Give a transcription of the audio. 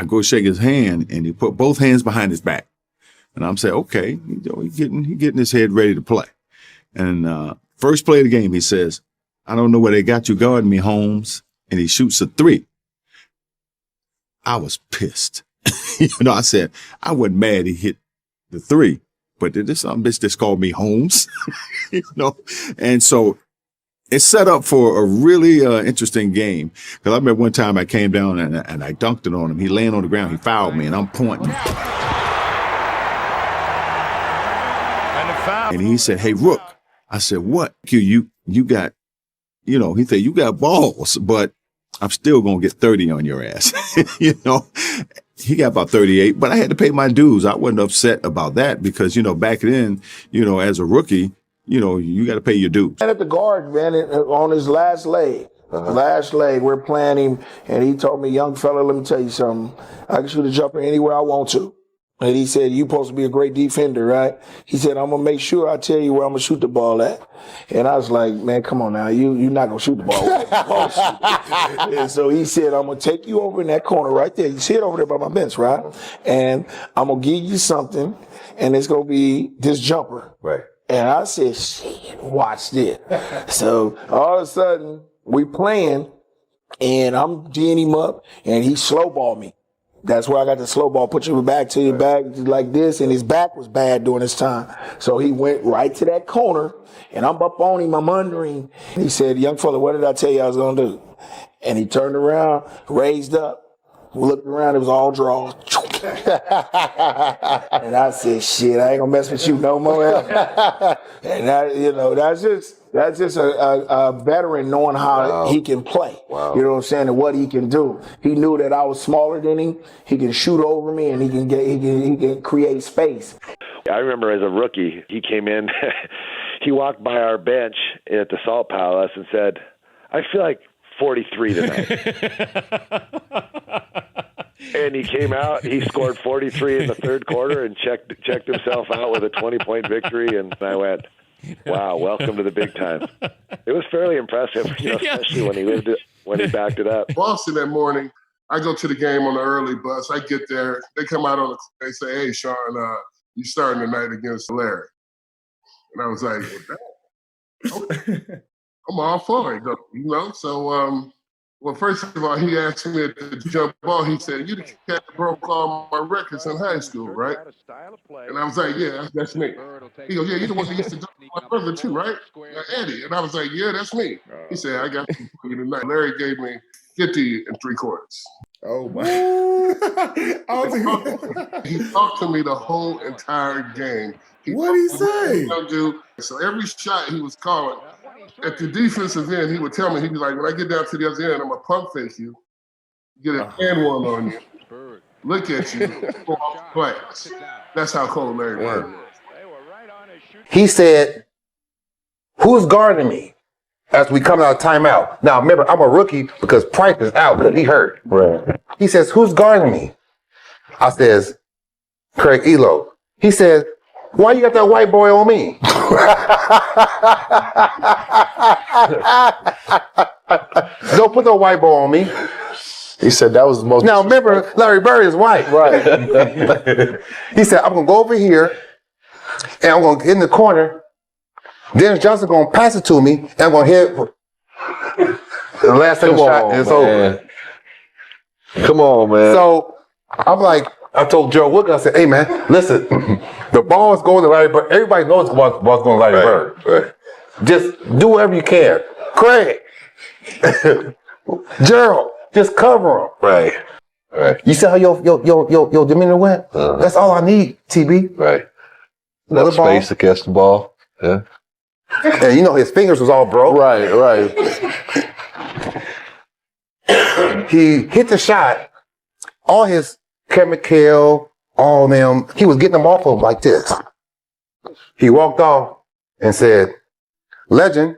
I go shake his hand, and he put both hands behind his back. And I'm saying, okay, he getting his head ready to play. And first play of the game, he says, I don't know where they got you guarding me, Holmes. And he shoots a 3. I was pissed. I said, I wasn't mad he hit the 3, but this some bitch just called me Holmes. And so it's set up for a really interesting game. Because I remember one time I came down and I dunked it on him. He laying on the ground. He fouled me, and I'm pointing. And he said, hey, Rook. I said, what? You got, he said, you got balls, but I'm still going to get 30 on your ass. He got about 38, but I had to pay my dues. I wasn't upset about that because, back then, as a rookie, you got to pay your dues. And at the guard, man, on his last leg, we're playing him, and he told me, young fella, let me tell you something. I can shoot a jumper anywhere I want to. And he said, you supposed to be a great defender, right? He said, I'm going to make sure I tell you where I'm going to shoot the ball at. And I was like, man, come on now. You're not going to shoot the ball. And so he said, I'm going to take you over in that corner right there. You see it over there by my bench, right? And I'm going to give you something, and it's going to be this jumper. Right. And I said, shit, watch this. So all of a sudden, we playing, and I'm D'ing him up, and he slowballed me. That's where I got the slow ball. Put your back to your back like this, and his back was bad during this time. So he went right to that corner, and I'm up on him. I'm under him. He said, young fella, what did I tell you I was going to do? And he turned around, raised up, looked around. It was all draws. And I said, shit, I ain't going to mess with you no more. And that's just a veteran knowing how he can play. Wow. You know what I'm saying? And what he can do. He knew that I was smaller than him. He can shoot over me, and he can create space. I remember as a rookie, he came in, he walked by our bench at the Salt Palace and said, I feel like 43 tonight. And he came out, he scored 43 in the third quarter and checked himself out with a 20-point victory, and I went, wow, welcome to the big time. It was fairly impressive, especially when he backed it up. Boston that morning, I go to the game on the early bus. I get there. They come out on they say, hey, Sean, you starting tonight against Larry. And I was like, okay. I'm all for it, though, So, well, first of all, he asked me to jump ball. He said, you the cat that broke all my records in high school, right? And I was like, yeah, that's me. He goes, yeah, you're the one that used to dunk my brother too, right? Eddie. And I was like, yeah, that's me. He said, I got you for you tonight. Larry gave me 50 3/4. Oh, my. He talked to me the whole entire game. What did he say? So every shot he was calling, at the defensive end, he would tell me, he'd be like, when I get down to the other end, I'm going to pump fake you, get a hand one on you, look at you, go off class. That's how cold Larry was. He said, who's guarding me as we come out of timeout? Now, remember, I'm a rookie because Price is out because he hurt. Right. He says, who's guarding me? I says, Craig Elo. He says, why you got that white boy on me? Don't put no white boy on me. He said that was the most. Now remember, Larry Bird is white. Right. He said, I'm going to go over here, and I'm going to get in the corner. Dennis Johnson going to pass it to me, and I'm going to hit the last second shot, and it's over. Come on, man. So I'm like, I told Joe Wood, I said, hey, man, listen, the ball is going to Larry Bird. Everybody knows the ball's going to Larry Bird. Right. Just do whatever you can. Craig, Gerald, just cover him. Right. Right. You see how your demeanor went? That's all I need, TB. Right. That space to catch the ball. Yeah. And his fingers was all broke. Right. He hit the shot. All his chemical, all them, he was getting them off of him like this. He walked off and said, legend,